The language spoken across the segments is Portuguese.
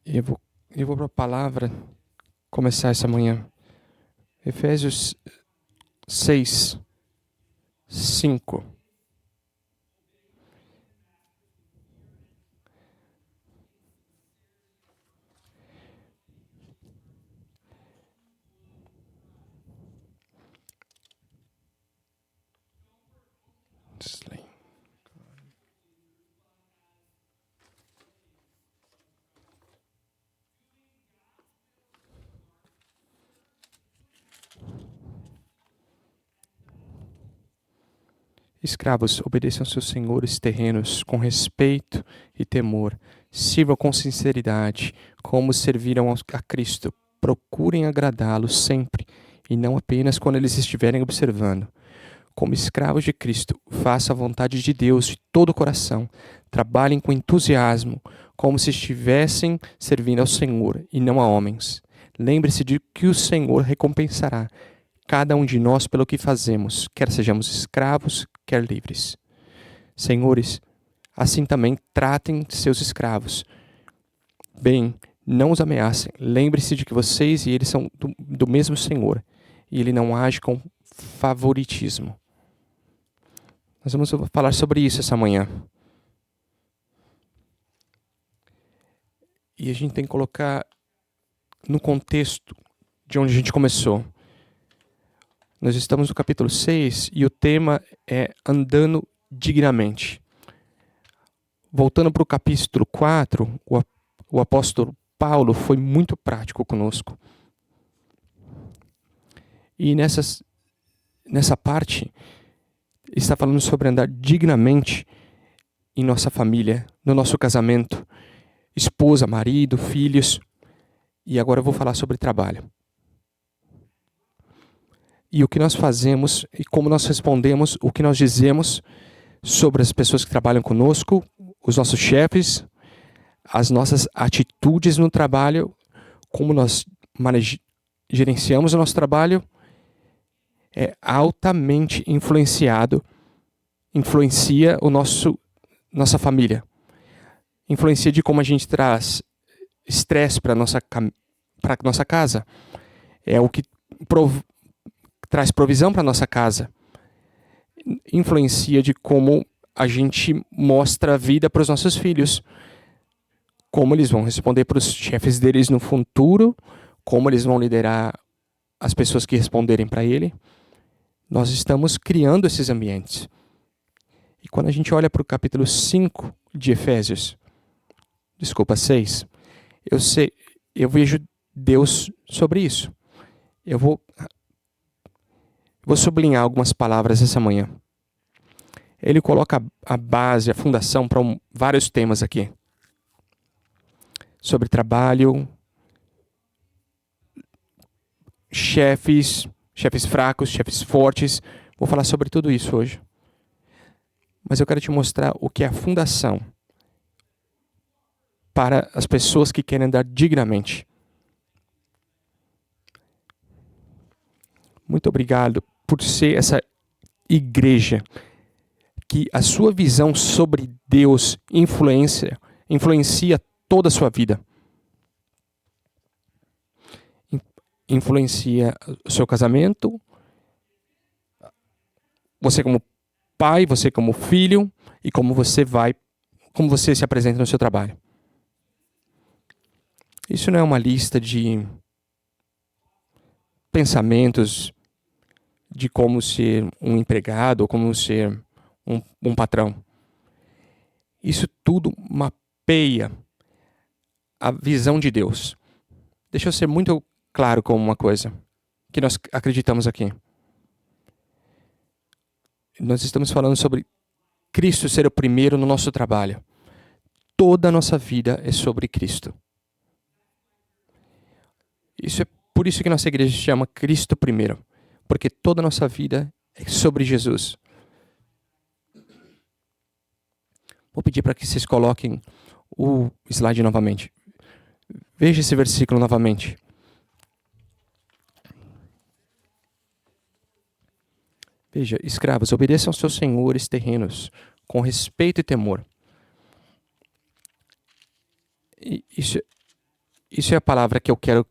Eu vou para a palavra começar essa manhã. Efésios 6, 5. Escravos, obedeçam seus senhores terrenos com respeito e temor. Sirvam com sinceridade, como serviram a Cristo. Procurem agradá-lo sempre, e não apenas quando eles estiverem observando. Como escravos de Cristo, façam a vontade de Deus de todo o coração. Trabalhem com entusiasmo, como se estivessem servindo ao Senhor e não a homens. Lembre-se de que o Senhor recompensará cada um de nós pelo que fazemos, quer sejamos escravos, quer livres. Senhores, assim também tratem seus escravos. Bem, não os ameacem. Lembre-se de que vocês e eles são do mesmo Senhor, e ele não age com favoritismo. Nós vamos falar sobre isso essa manhã. E a gente tem que colocar no contexto de onde a gente começou. Nós estamos no capítulo 6 e o tema é andando dignamente. Voltando para o capítulo 4, o apóstolo Paulo foi muito prático conosco. E nessa parte, está falando sobre andar dignamente em nossa família, no nosso casamento, esposa, marido, filhos. E agora eu vou falar sobre trabalho. E o que nós fazemos e como nós respondemos, o que nós dizemos sobre as pessoas que trabalham conosco, os nossos chefes, as nossas atitudes no trabalho, como nós gerenciamos o nosso trabalho, é altamente influencia nossa família. Influencia de como a gente traz estresse para nossa casa. É o que traz provisão para nossa casa. Influencia de como a gente mostra a vida para os nossos filhos. Como eles vão responder para os chefes deles no futuro. Como eles vão liderar as pessoas que responderem para ele. Nós estamos criando esses ambientes. E quando a gente olha para o capítulo 5 de Efésios, 6, eu vejo Deus sobre isso. Eu vou sublinhar algumas palavras essa manhã. Ele coloca a base, a fundação para vários temas aqui. Sobre trabalho, chefes fracos, chefes fortes. Vou falar sobre tudo isso hoje. Mas eu quero te mostrar o que é a fundação para as pessoas que querem andar dignamente. Muito obrigado por ser essa igreja que a sua visão sobre Deus influencia toda a sua vida. Influencia o seu casamento, você como pai, você como filho e como você se apresenta no seu trabalho. Isso não é uma lista de pensamentos de como ser um empregado ou como ser um patrão. Isso tudo mapeia a visão de Deus. Deixa eu ser muito claro com uma coisa que nós acreditamos aqui. Nós estamos falando sobre Cristo ser o primeiro no nosso trabalho. Toda a nossa vida é sobre Cristo. Isso é por isso que nossa igreja se chama Cristo primeiro. Porque toda a nossa vida é sobre Jesus. Vou pedir para que vocês coloquem o slide novamente. Veja esse versículo novamente. Veja, escravos, obedeçam aos seus senhores terrenos com respeito e temor. Isso é a palavra que eu quero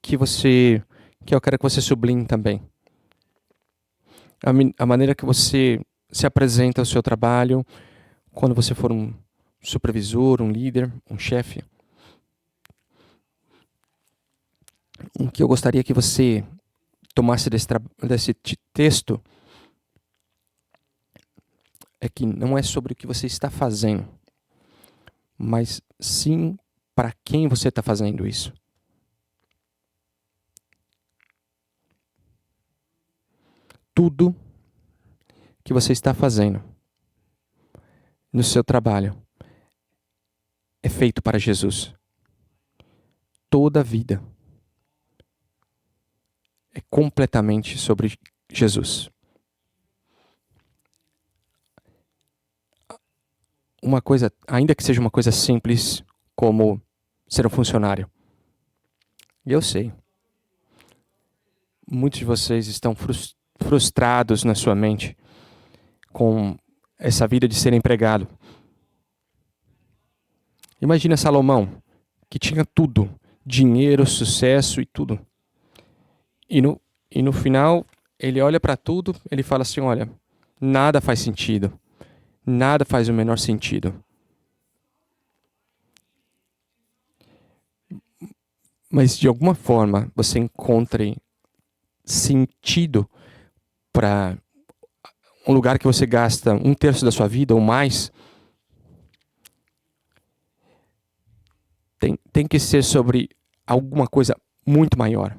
que você sublinhe também. A maneira que você se apresenta ao seu trabalho, quando você for um supervisor, um líder, um chefe. O que eu gostaria que você tomasse desse texto é que não é sobre o que você está fazendo, mas sim para quem você está fazendo isso. Tudo que você está fazendo no seu trabalho é feito para Jesus. Toda a vida é completamente sobre Jesus. Uma coisa, ainda que seja uma coisa simples, como ser um funcionário. Eu sei. Muitos de vocês estão frustrados na sua mente com essa vida de ser empregado. Imagina Salomão, que tinha tudo, dinheiro, sucesso e tudo. E no final, ele olha para tudo, ele fala assim, olha, nada faz sentido. Nada faz o menor sentido. Mas de alguma forma você encontre sentido para um lugar que você gasta 1/3 da sua vida ou mais, tem que ser sobre alguma coisa muito maior.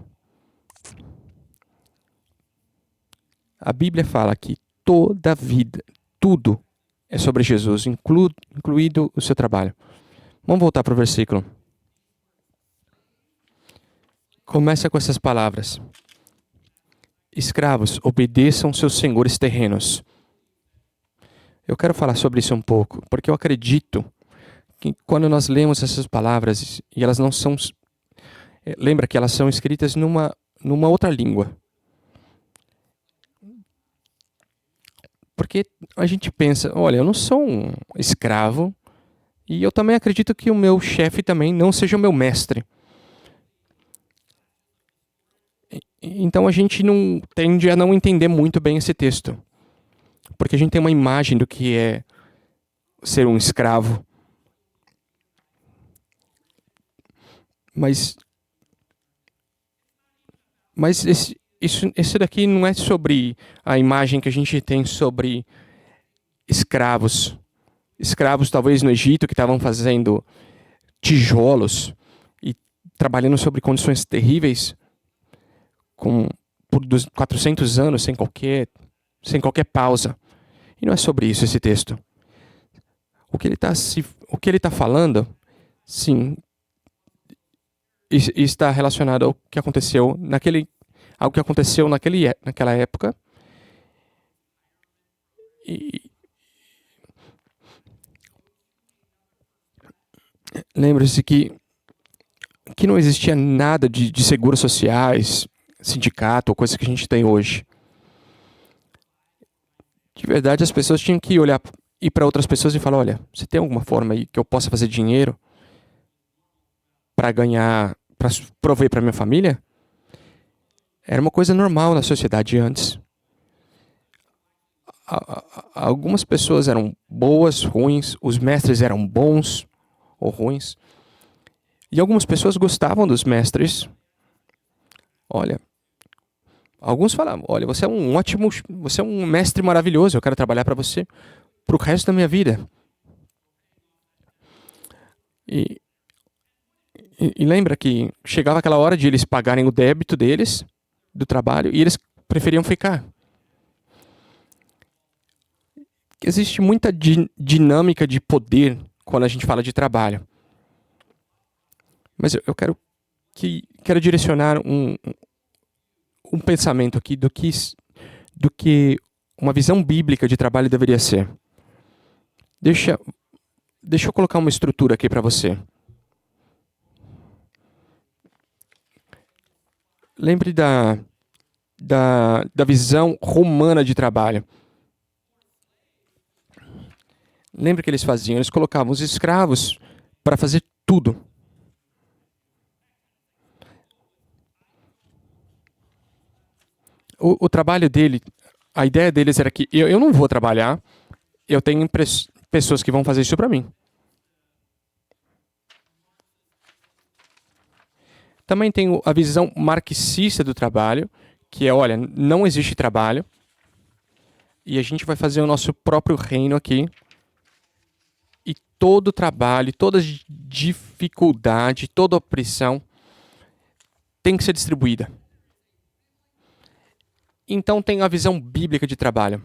A Bíblia fala que toda a vida, tudo é sobre Jesus, incluído o seu trabalho. Vamos voltar para o versículo. Começa com essas palavras. Escravos, obedeçam seus senhores terrenos. Eu quero falar sobre isso um pouco, porque eu acredito que quando nós lemos essas palavras, e elas não são... Lembra que elas são escritas numa outra língua. Porque a gente pensa, olha, eu não sou um escravo, e eu também acredito que o meu chefe também não seja o meu mestre. Então a gente não tende a não entender muito bem esse texto. Porque a gente tem uma imagem do que é ser um escravo. Mas esse daqui não é sobre a imagem que a gente tem sobre escravos. Escravos talvez no Egito que estavam fazendo tijolos e trabalhando sobre condições terríveis por 400 anos sem qualquer pausa. E não é sobre isso esse texto. O que ele está falando, sim, está relacionado ao que aconteceu naquela época. E lembre-se que não existia nada de seguros sociais, sindicato ou coisa que a gente tem hoje. De verdade, as pessoas tinham que ir para outras pessoas e falar, olha, você tem alguma forma aí que eu possa fazer dinheiro para ganhar, para prover para minha família? Era uma coisa normal na sociedade antes. Algumas pessoas eram boas, ruins, os mestres eram bons ou ruins. E algumas pessoas gostavam dos mestres. Olha, alguns falavam, olha, você é um mestre maravilhoso, eu quero trabalhar para você pro resto da minha vida. E lembra que chegava aquela hora de eles pagarem o débito deles, do trabalho, e eles preferiam ficar. Existe muita dinâmica de poder quando a gente fala de trabalho. Mas eu quero direcionar um pensamento aqui do que uma visão bíblica de trabalho deveria ser. Deixa eu colocar uma estrutura aqui para você. Lembre da visão romana de trabalho. Lembre que eles faziam? Eles colocavam os escravos para fazer tudo. O trabalho dele, a ideia deles era que eu não vou trabalhar, eu tenho pessoas que vão fazer isso para mim. Também tem a visão marxista do trabalho, que é, olha, não existe trabalho, e a gente vai fazer o nosso próprio reino aqui, e todo trabalho, toda dificuldade, toda opressão tem que ser distribuída. Então tem a visão bíblica de trabalho,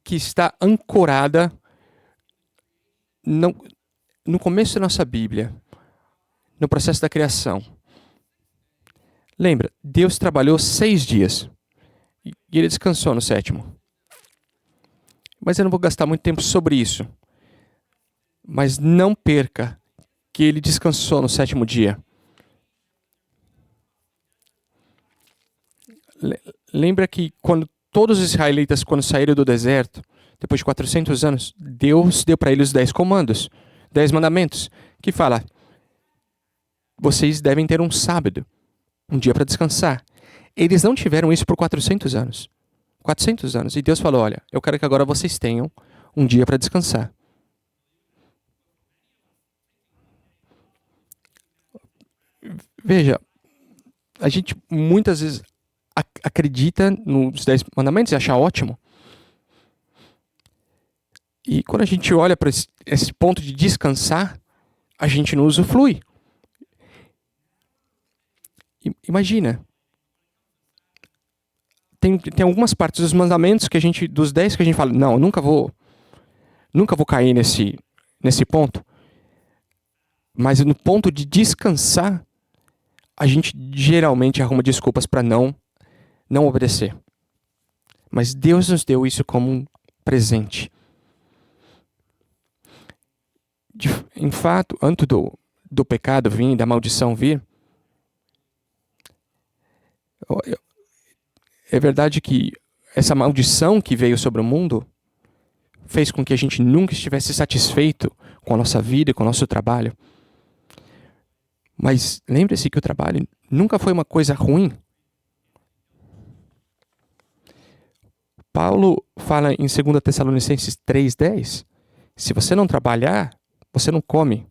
que está ancorada no começo da nossa Bíblia, no processo da criação. Lembra, Deus trabalhou 6 dias e ele descansou no 7º. Mas eu não vou gastar muito tempo sobre isso. Mas não perca que ele descansou no 7º dia. Lembra que quando todos os israelitas, quando saíram do deserto, depois de 400 anos, Deus deu para eles os 10 comandos, 10 mandamentos, que fala: vocês devem ter um sábado, um dia para descansar. Eles não tiveram isso por 400 anos. 400 anos. E Deus falou: olha, eu quero que agora vocês tenham um dia para descansar. Veja, a gente muitas vezes acredita nos 10 mandamentos e acha ótimo. E quando a gente olha para esse ponto de descansar, a gente não usufrui. Imagina. Tem algumas partes dos mandamentos que dos 10 que a gente fala, não, eu nunca vou cair nesse ponto. Mas no ponto de descansar, a gente geralmente arruma desculpas para não obedecer. Mas Deus nos deu isso como um presente. Em fato, antes do pecado vir, da maldição vir, é verdade que essa maldição que veio sobre o mundo fez com que a gente nunca estivesse satisfeito com a nossa vida e com o nosso trabalho. Mas lembre-se que o trabalho nunca foi uma coisa ruim. Paulo fala em 2 Tessalonicenses 3,10, se você não trabalhar, você não come.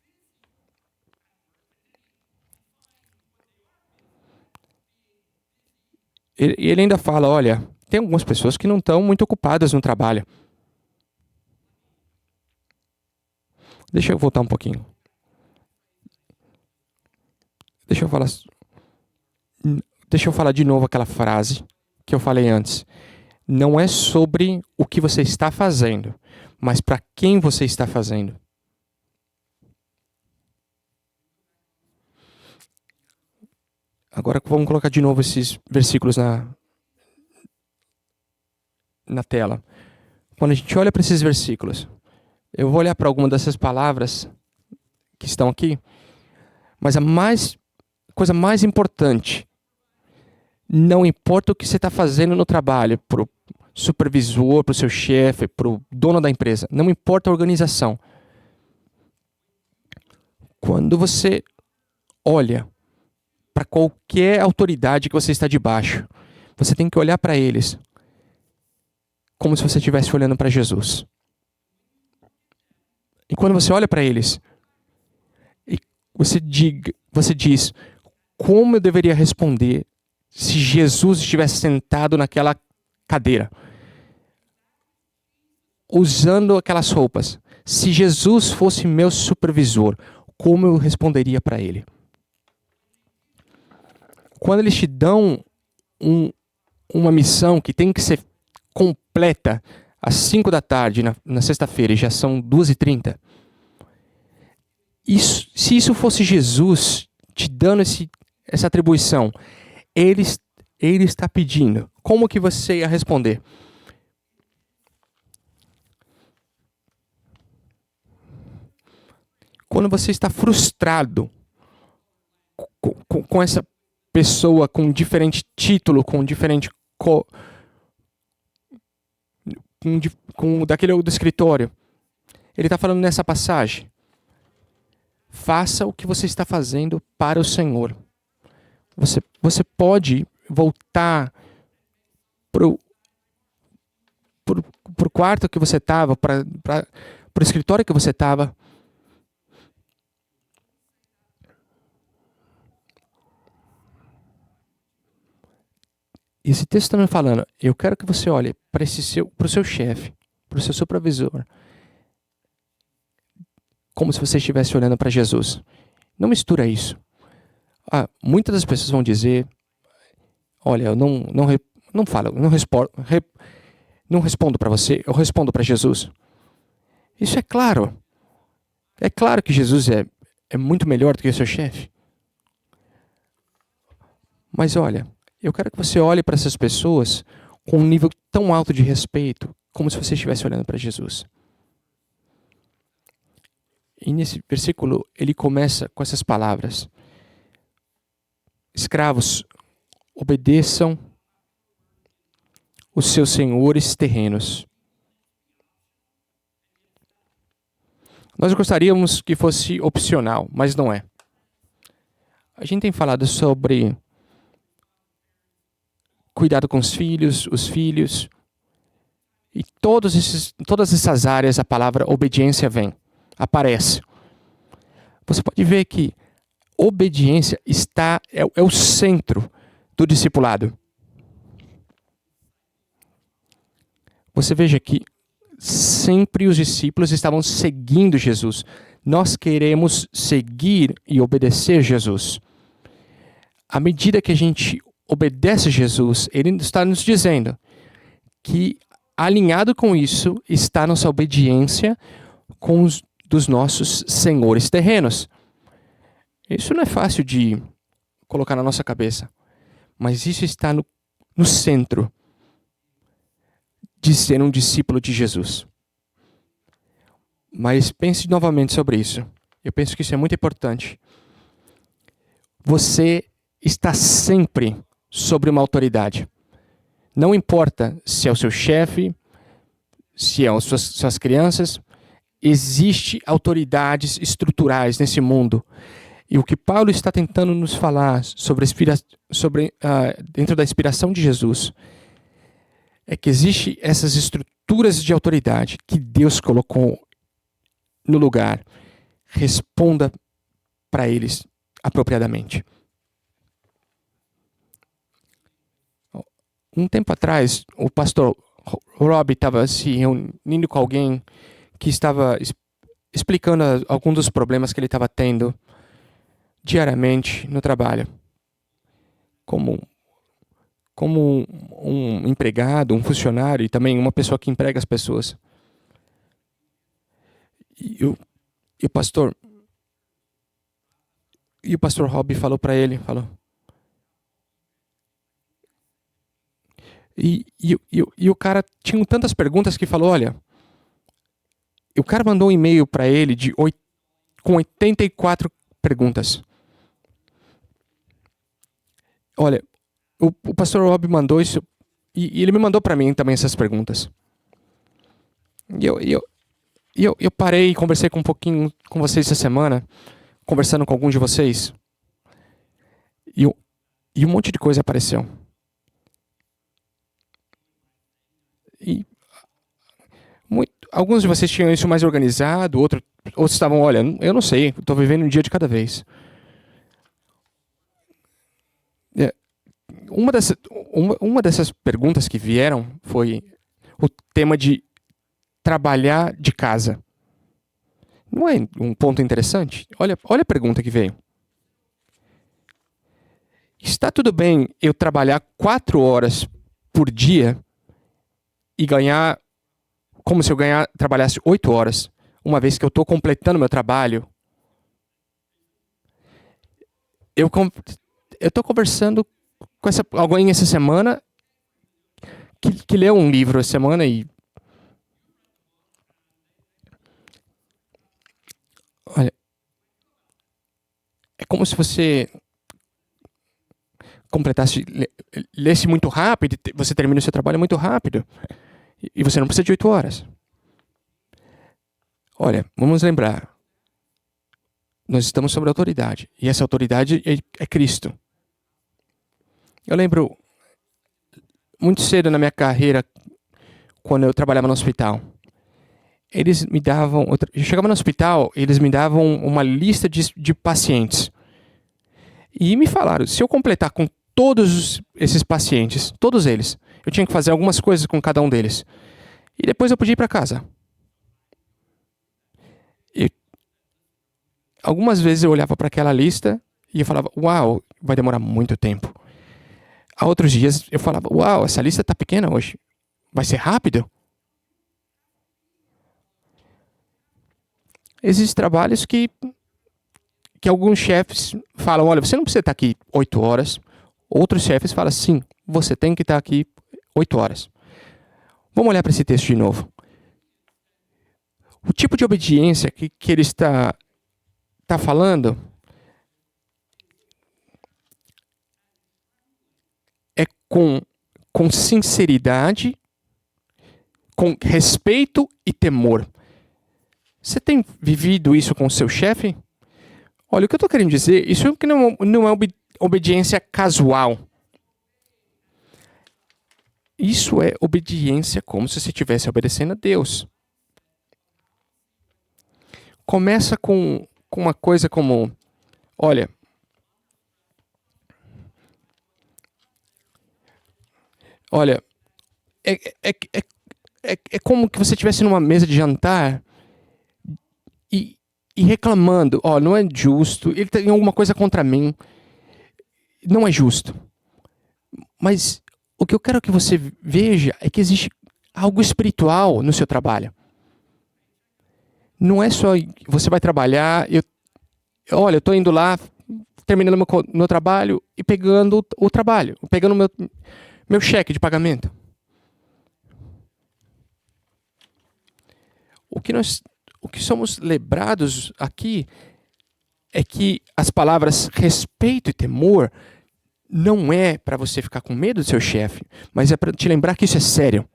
E ele ainda fala, olha, tem algumas pessoas que não estão muito ocupadas no trabalho. Deixa eu voltar um pouquinho. Deixa eu falar de novo aquela frase que eu falei antes. Não é sobre o que você está fazendo, mas para quem você está fazendo. Agora vamos colocar de novo esses versículos na tela. Quando a gente olha para esses versículos, eu vou olhar para alguma dessas palavras que estão aqui, mas a coisa mais importante, não importa o que você está fazendo no trabalho, para o supervisor, para o seu chefe, para o dono da empresa, não importa a organização. Quando você olha para qualquer autoridade que você está debaixo, você tem que olhar para eles como se você estivesse olhando para Jesus. E quando você olha para eles, você diz, como eu deveria responder se Jesus estivesse sentado naquela cadeira, usando aquelas roupas? Se Jesus fosse meu supervisor, como eu responderia para ele? Quando eles te dão uma missão que tem que ser completa às 5 da tarde, na sexta-feira, e já são 2h30, se isso fosse Jesus te dando essa atribuição, ele está pedindo, como que você ia responder? Quando você está frustrado com essa pessoa com diferente título, com diferente com daquele do escritório, ele está falando nessa passagem: faça o que você está fazendo para o Senhor. Você pode voltar pro quarto que você estava, pro escritório que você estava. Esse texto está me falando, eu quero que você olhe para o seu chefe, para o seu supervisor, como se você estivesse olhando para Jesus. Não mistura isso. Muitas das pessoas vão dizer, olha, eu não falo, não respondo para você, eu respondo para Jesus. Isso é claro. É claro que Jesus é muito melhor do que o seu chefe. Mas olha, eu quero que você olhe para essas pessoas com um nível tão alto de respeito, como se você estivesse olhando para Jesus. E nesse versículo, ele começa com essas palavras: escravos, obedeçam os seus senhores terrenos. Nós gostaríamos que fosse opcional, mas não é. A gente tem falado sobre cuidado com os filhos, e todas essas áreas a palavra obediência aparece. Você pode ver que obediência é o centro do discipulado. Você veja que sempre os discípulos estavam seguindo Jesus. Nós queremos seguir e obedecer Jesus. À medida que a gente obedece a Jesus, ele está nos dizendo que, alinhado com isso, está nossa obediência com dos nossos senhores terrenos. Isso não é fácil de colocar na nossa cabeça, mas isso está no centro de ser um discípulo de Jesus. Mas pense novamente sobre isso. Eu penso que isso é muito importante. Você está sempre sobre uma autoridade. Não importa se é o seu chefe, se é as suas crianças, existem autoridades estruturais nesse mundo. E o que Paulo está tentando nos falar dentro da inspiração de Jesus é que existem essas estruturas de autoridade que Deus colocou no lugar. Responda para eles apropriadamente. Um tempo atrás, o pastor Rob estava se reunindo com alguém que estava explicando alguns dos problemas que ele estava tendo diariamente no trabalho. Como um empregado, um funcionário e também uma pessoa que emprega as pessoas. E o pastor Rob falou para ele, E o cara tinha tantas perguntas que falou, olha, o cara mandou um e-mail para ele com 84 perguntas. Olha, o pastor Rob mandou isso e ele me mandou para mim também essas perguntas. E eu parei e conversei um pouquinho com vocês essa semana, conversando com alguns de vocês. E um monte de coisa apareceu. E alguns de vocês tinham isso mais organizado, outros estavam, olha, eu não sei, estou vivendo um dia de cada vez. Uma dessas perguntas que vieram foi o tema de trabalhar de casa. Não é um ponto interessante? Olha a pergunta que veio. Está tudo bem eu trabalhar 4 horas por dia e ganhar como se eu trabalhasse 8 horas, uma vez que eu estou completando meu trabalho? Eu estou conversando com alguém essa semana que leu um livro essa semana e olha, é como se você lesse muito rápido, você termina o seu trabalho muito rápido e você não precisa de 8 horas. Olha, vamos lembrar, nós estamos sobre autoridade e essa autoridade é Cristo. Eu lembro muito cedo na minha carreira, quando eu trabalhava no hospital. Eles me davam... Eu chegava no hospital, eles me davam uma lista de pacientes. E me falaram, se eu completar com todos esses pacientes, todos eles, eu tinha que fazer algumas coisas com cada um deles. E depois eu podia ir para casa. E algumas vezes eu olhava para aquela lista e eu falava, uau, vai demorar muito tempo. Há outros dias eu falava, uau, essa lista está pequena hoje. Vai ser rápido? Existem trabalhos que alguns chefes falam, olha, você não precisa estar aqui 8 horas. Outros chefes falam, sim, você tem que estar aqui 8 horas. Vamos olhar para esse texto de novo. O tipo de obediência que ele está falando é com sinceridade, com respeito e temor. Você tem vivido isso com o seu chefe? Olha, o que eu estou querendo dizer, isso não é obediência casual. Isso é obediência como se você estivesse obedecendo a Deus. Começa com uma coisa como, olha, é como que você estivesse numa mesa de jantar e reclamando, não é justo, ele tem alguma coisa contra mim, não é justo. Mas o que eu quero que você veja é que existe algo espiritual no seu trabalho. Não é só você vai trabalhar, eu estou indo lá, terminando meu trabalho e pegando o trabalho, pegando meu cheque de pagamento. O que somos lembrados aqui é que as palavras respeito e temor não é para você ficar com medo do seu chefe, mas é para te lembrar que isso é sério.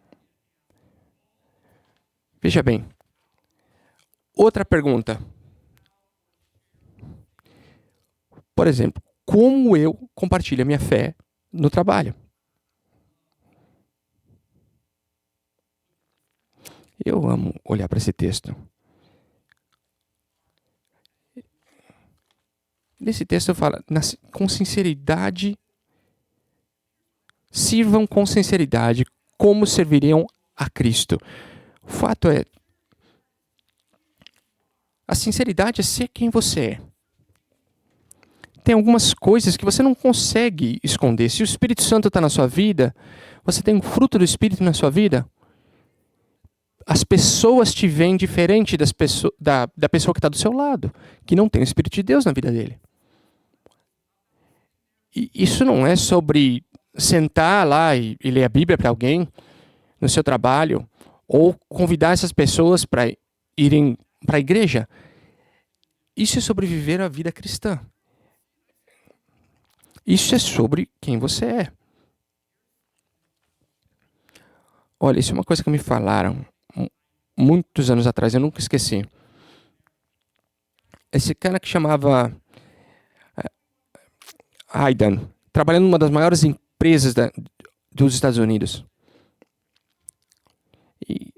Veja bem. Outra pergunta. Por exemplo, como eu compartilho a minha fé no trabalho? Eu amo olhar para esse texto. Nesse texto fala, com sinceridade, sirvam com sinceridade como serviriam a Cristo. O fato é, a sinceridade é ser quem você é. Tem algumas coisas que você não consegue esconder. Se o Espírito Santo está na sua vida, você tem um fruto do Espírito na sua vida, as pessoas te veem diferente da pessoa que está do seu lado, que não tem o Espírito de Deus na vida dele. E isso não é sobre sentar lá e ler a Bíblia para alguém no seu trabalho, ou convidar essas pessoas para irem para a igreja. Isso é sobre viver a vida cristã. Isso é sobre quem você é. Olha, isso é uma coisa que me falaram muitos anos atrás, eu nunca esqueci. Esse cara que chamava Aidan, trabalhando numa das maiores empresas dos Estados Unidos. E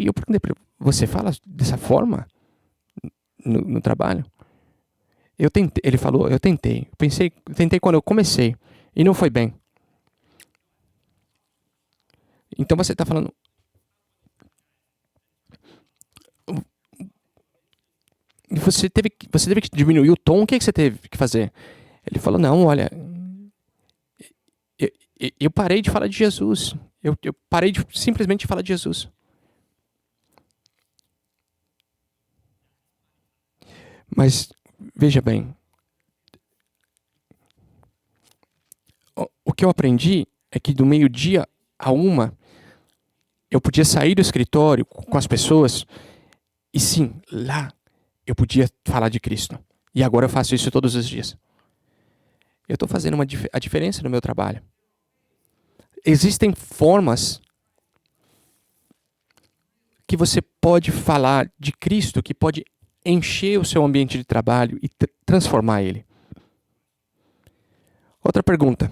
eu perguntei para ele, você fala dessa forma no trabalho? Ele falou, eu tentei. Tentei quando eu comecei e não foi bem. Então você está falando... Você teve que diminuir o tom, o que você teve que fazer? Ele falou, não, olha... Eu parei de falar de Jesus. Eu parei de simplesmente falar de Jesus. Mas, veja bem, o que eu aprendi é que do meio-dia a 1, eu podia sair do escritório com as pessoas e sim, lá eu podia falar de Cristo. E agora eu faço isso todos os dias. Eu estou fazendo a diferença no meu trabalho. Existem formas que você pode falar de Cristo, que pode encher o seu ambiente de trabalho e transformar ele. Outra pergunta.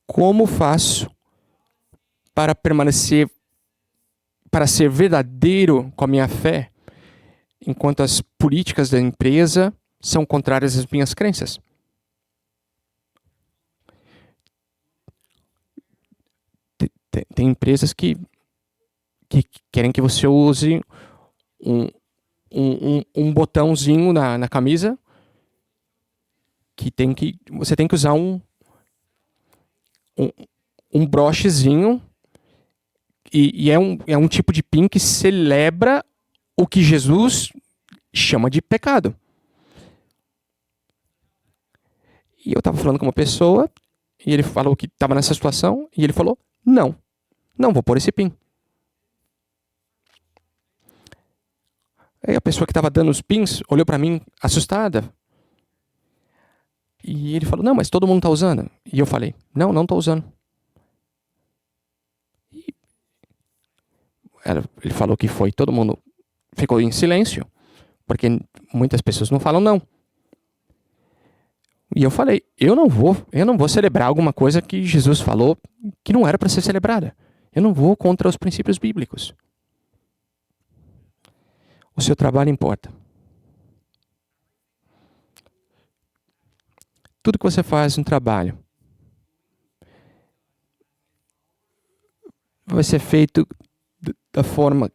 Como faço para permanecer, para ser verdadeiro com a minha fé, enquanto as políticas da empresa são contrárias às minhas crenças? Tem empresas que querem que você use um, um botãozinho na camisa, você tem que usar um, um brochezinho, e é um tipo de pin que celebra o que Jesus chama de pecado. E eu estava falando com uma pessoa, e ele falou que estava nessa situação, e ele falou, não vou pôr esse pin. Aí a pessoa que estava dando os pins olhou para mim assustada. E ele falou, não, mas todo mundo está usando. E eu falei, não estou usando. E ele falou que foi, todo mundo ficou em silêncio, porque muitas pessoas não falam não. E eu falei, eu não vou celebrar alguma coisa que Jesus falou que não era para ser celebrada. Eu não vou contra os princípios bíblicos. O seu trabalho importa. Tudo que você faz no trabalho vai ser feito da forma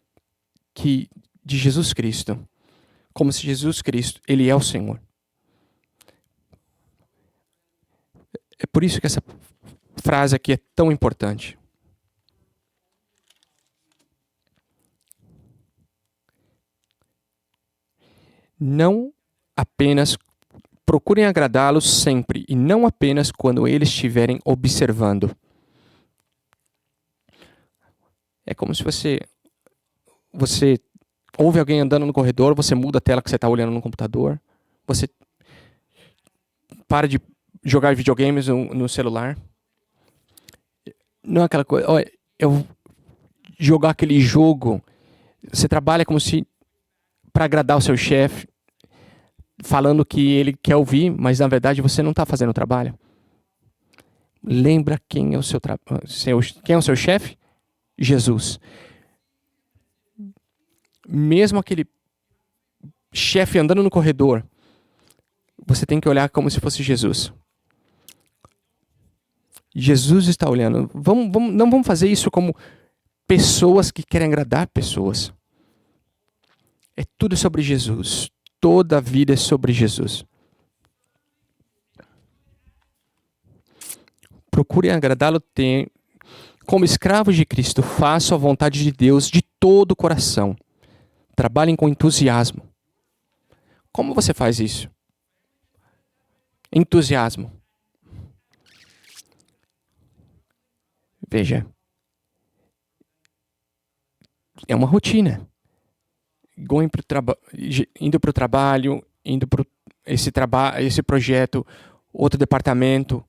de Jesus Cristo, como se Jesus Cristo, ele é o Senhor. É por isso que essa frase aqui é tão importante. Não apenas procurem agradá-los sempre, e não apenas quando eles estiverem observando. É como se você ouve alguém andando no corredor, você muda a tela que você está olhando no computador, você para de jogar videogames no celular. Não é aquela coisa, olha, eu jogar aquele jogo, você trabalha como se para agradar o seu chefe, falando que ele quer ouvir, mas na verdade você não está fazendo o trabalho. Lembra quem é o quem é o seu chefe? Jesus. Mesmo aquele chefe andando no corredor, você tem que olhar como se fosse Jesus. Jesus está olhando. Não vamos fazer isso como pessoas que querem agradar pessoas. É tudo sobre Jesus. Toda a vida é sobre Jesus. Procure agradá-lo como escravos de Cristo. Façam a vontade de Deus de todo o coração. Trabalhem com entusiasmo. Como você faz isso? Entusiasmo. Veja. É uma rotina. Indo para o trabalho, indo para esse projeto, outro departamento.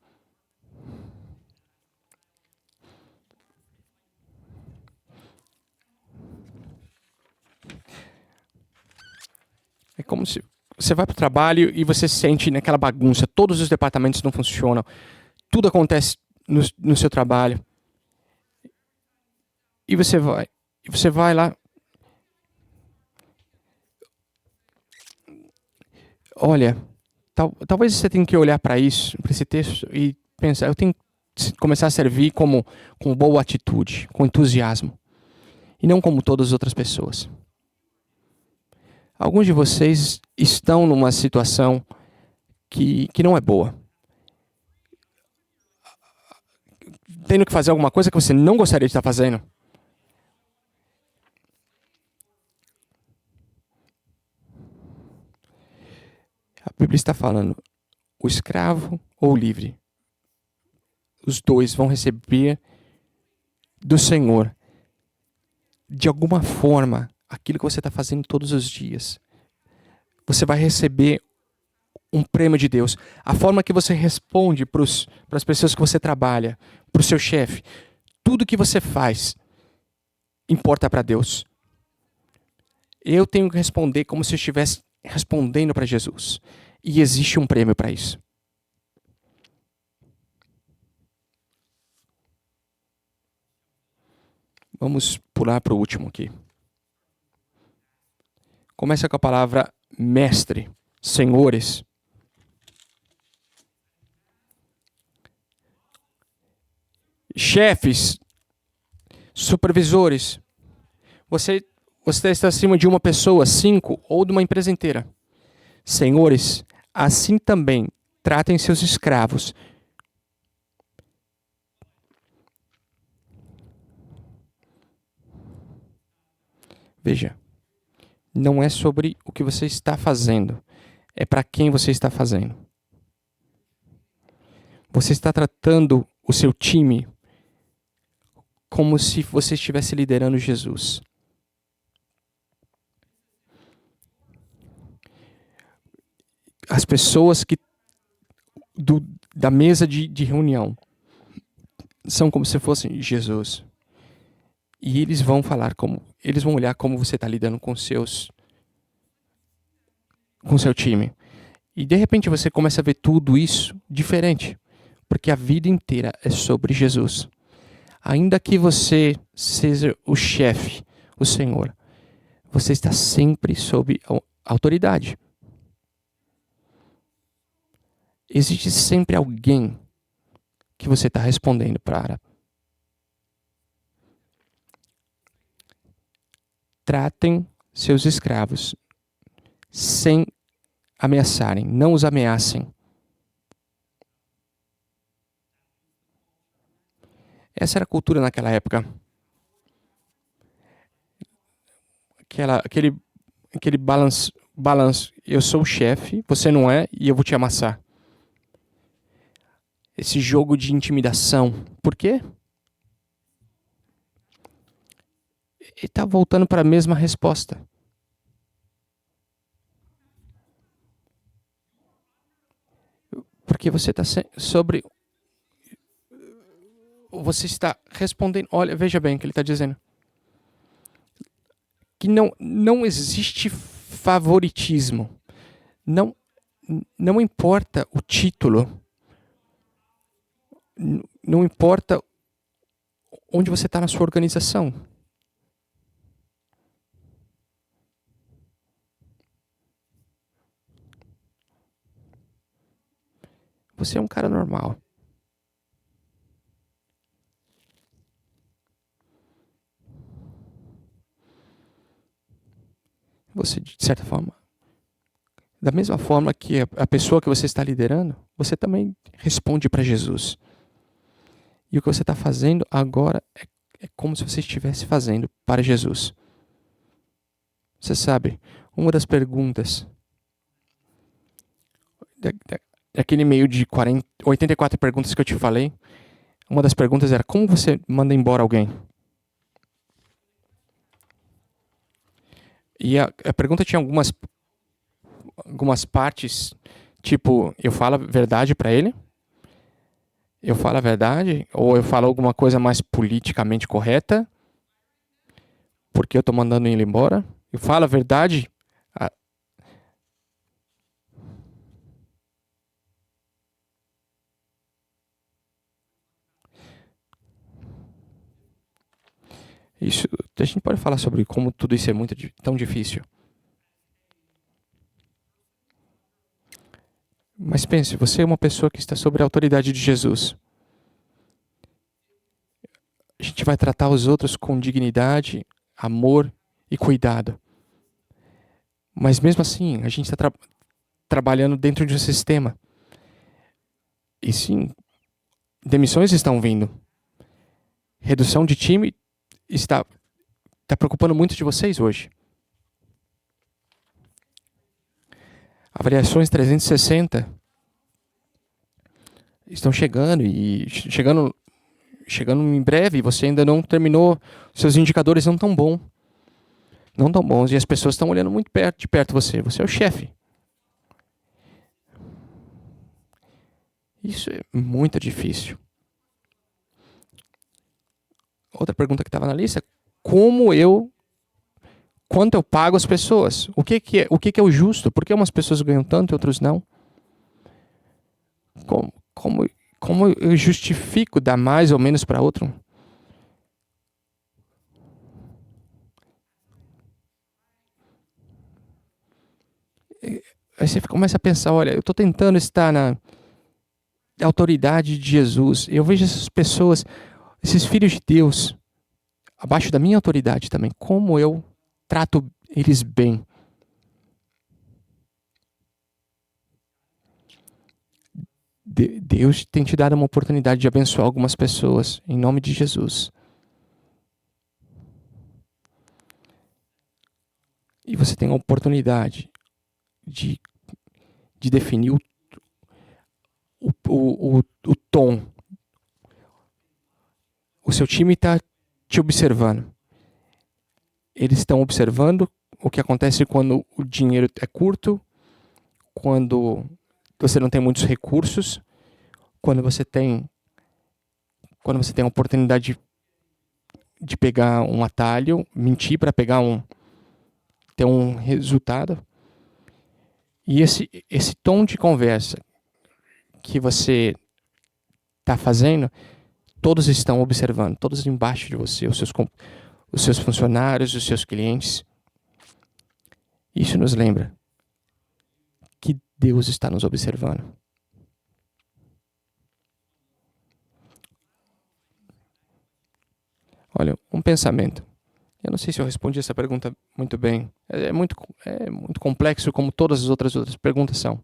É como se você vai para o trabalho e você sente naquela bagunça, todos os departamentos não funcionam, tudo acontece no seu trabalho. E você vai lá. Olha, talvez você tenha que olhar para isso, para esse texto, e pensar, eu tenho que começar a servir com boa atitude, com entusiasmo, e não como todas as outras pessoas. Alguns de vocês estão numa situação que não é boa. Tendo que fazer alguma coisa que você não gostaria de estar fazendo. A Bíblia está falando, o escravo ou o livre, os dois vão receber do Senhor, de alguma forma, aquilo que você está fazendo todos os dias. Você vai receber um prêmio de Deus. A forma que você responde para as pessoas que você trabalha, para o seu chefe, tudo que você faz importa para Deus. Eu tenho que responder como se eu estivesse respondendo para Jesus. E existe um prêmio para isso. Vamos pular para o último aqui. Começa com a palavra mestre, senhores. Chefes, supervisores. Você está acima de uma pessoa, 5, ou de uma empresa inteira. Senhores, assim também tratem seus escravos. Veja, não é sobre o que você está fazendo, é para quem você está fazendo. Você está tratando o seu time como se você estivesse liderando Jesus. As pessoas da mesa de reunião são como se fossem Jesus. E eles vão olhar como você está lidando com seu time. E de repente você começa a ver tudo isso diferente, porque a vida inteira é sobre Jesus. Ainda que você seja o chefe, o Senhor, você está sempre sob autoridade. Existe sempre alguém que você está respondendo para. Tratem seus escravos sem ameaçarem, não os ameacem. Essa era a cultura naquela época. Aquele balanço. Eu sou o chefe, você não é, e eu vou te amassar. Esse jogo de intimidação. Por quê? Ele está voltando para a mesma resposta. Porque você está sobre. Você está respondendo. Olha, veja bem o que ele está dizendo. Que não existe favoritismo. Não importa o título. Não importa onde você está na sua organização. Você é um cara normal. Você, de certa forma, da mesma forma que a pessoa que você está liderando, você também responde para Jesus. E o que você está fazendo agora é como se você estivesse fazendo para Jesus. Você sabe, uma das perguntas daquele meio de 84 perguntas que eu te falei, uma das perguntas era: como você manda embora alguém? E a pergunta tinha algumas partes, tipo, eu falo a verdade para ele? Eu falo a verdade? Ou eu falo alguma coisa mais politicamente correta? Porque eu tô mandando ele embora? Eu falo a verdade? Isso, a gente pode falar sobre como tudo isso é tão difícil. Mas pense, você é uma pessoa que está sob a autoridade de Jesus. A gente vai tratar os outros com dignidade, amor e cuidado. Mas mesmo assim, a gente está trabalhando dentro de um sistema. E sim, demissões estão vindo. Redução de time está preocupando muito de vocês hoje. Avaliações 360 estão chegando em breve, e você ainda não terminou, seus indicadores não estão bons. Não tão bons, e as pessoas estão olhando muito de perto você. Você é o chefe. Isso é muito difícil. Outra pergunta que estava na lista: quanto eu pago as pessoas? O que é o justo? Por que umas pessoas ganham tanto e outros não? Como eu justifico dar mais ou menos para outro? Aí você começa a pensar, olha, eu estou tentando estar na autoridade de Jesus. Eu vejo essas pessoas, esses filhos de Deus, abaixo da minha autoridade também. Como eu trato eles bem. Deus tem te dado uma oportunidade de abençoar algumas pessoas, em nome de Jesus. E você tem a oportunidade de, de definir o tom. O seu time está te observando. Eles estão observando o que acontece quando o dinheiro é curto, quando você não tem muitos recursos, quando você tem a oportunidade de pegar um atalho, mentir para ter um resultado. E esse tom de conversa que você está fazendo, todos estão observando, todos embaixo de você, os seus funcionários, os seus clientes. Isso nos lembra que Deus está nos observando. Olha, um pensamento. Eu não sei se eu respondi essa pergunta muito bem. É muito complexo, como todas as outras perguntas são.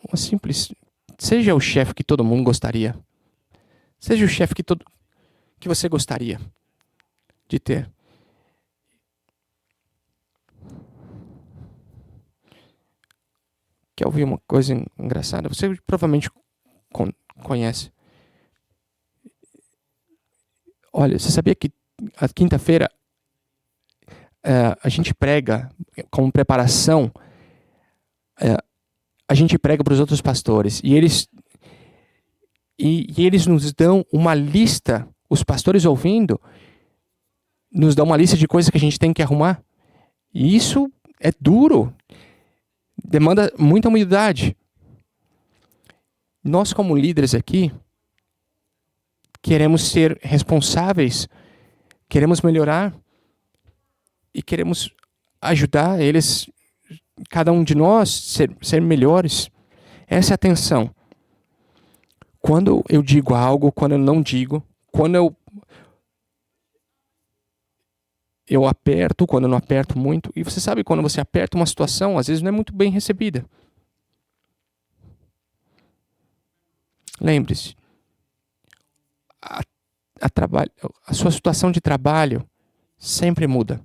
Uma simples. Seja o chefe que todo mundo gostaria. Seja o chefe que você gostaria de ter. Quer ouvir uma coisa engraçada? Você provavelmente conhece. Olha, você sabia que a quinta-feira a gente prega como preparação, a gente prega para os outros pastores e eles nos dão uma lista, os pastores ouvindo, nos dão uma lista de coisas que a gente tem que arrumar. E isso é duro, demanda muita humildade. Nós, como líderes aqui, queremos ser responsáveis, queremos melhorar e queremos ajudar eles, cada um de nós, ser melhores. Essa é a tensão. Quando eu digo algo, quando eu não digo, quando eu aperto, quando eu não aperto muito. E você sabe, quando você aperta uma situação, às vezes não é muito bem recebida. Lembre-se, a sua situação de trabalho sempre muda.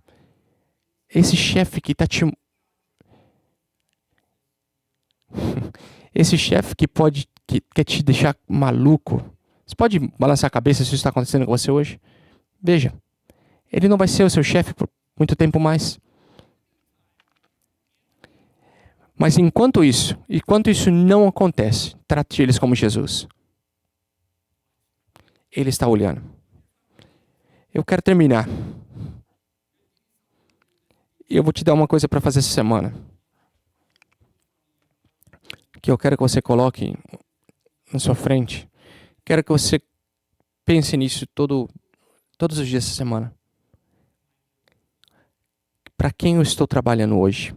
Esse chefe que está te... Esse chefe que quer te deixar maluco. Você pode balançar a cabeça se isso está acontecendo com você hoje? Veja, ele não vai ser o seu chefe por muito tempo mais. Mas enquanto isso não acontece, trate eles como Jesus. Ele está olhando. Eu quero terminar. Eu vou te dar uma coisa para fazer essa semana. Que eu quero que você coloque na sua frente. Quero que você pense nisso todos os dias dessa semana. Para quem eu estou trabalhando hoje?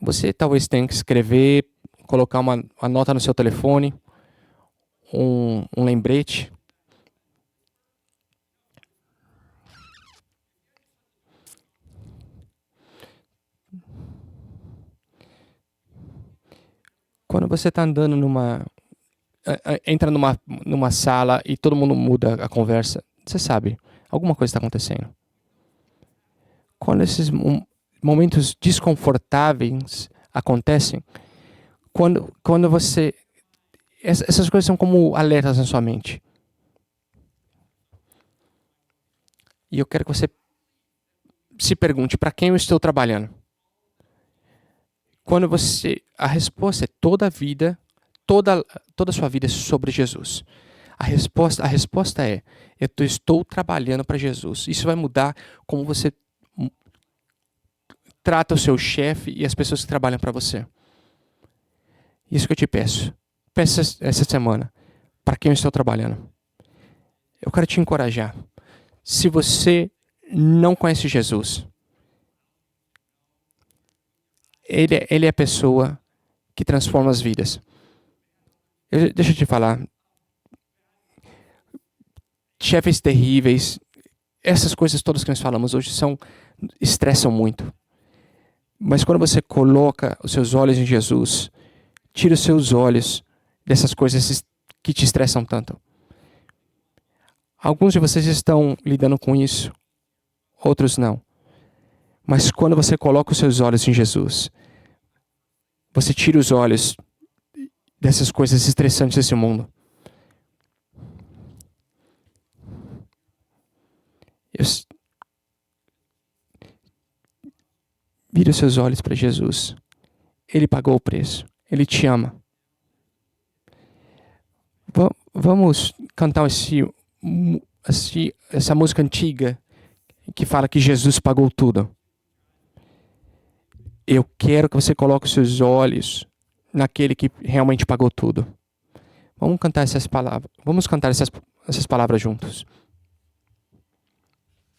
Você talvez tenha que escrever, colocar uma nota no seu telefone, um lembrete. Quando você está andando entra numa sala e todo mundo muda a conversa, você sabe, alguma coisa está acontecendo. Quando esses momentos desconfortáveis acontecem, quando você... Essas coisas são como alertas na sua mente. E eu quero que você se pergunte, para quem eu estou trabalhando? A resposta é toda a sua vida é sobre Jesus. A resposta é, eu estou trabalhando para Jesus. Isso vai mudar como você trata o seu chefe e as pessoas que trabalham para você. Isso que eu te peço. Peça essa semana, para quem eu estou trabalhando. Eu quero te encorajar. Se você não conhece Jesus. Ele é a pessoa que transforma as vidas. Deixa eu te falar. Chefes terríveis, essas coisas todas que nós falamos hoje estressam muito. Mas quando você coloca os seus olhos em Jesus, tira os seus olhos dessas coisas que te estressam tanto. Alguns de vocês estão lidando com isso, outros não. Mas quando você coloca os seus olhos em Jesus, você tira os olhos dessas coisas estressantes desse mundo. Vira os seus olhos para Jesus. Ele pagou o preço. Ele te ama. Vamos cantar essa música antiga que fala que Jesus pagou tudo. Eu quero que você coloque os seus olhos naquele que realmente pagou tudo. Vamos cantar essas palavras juntos.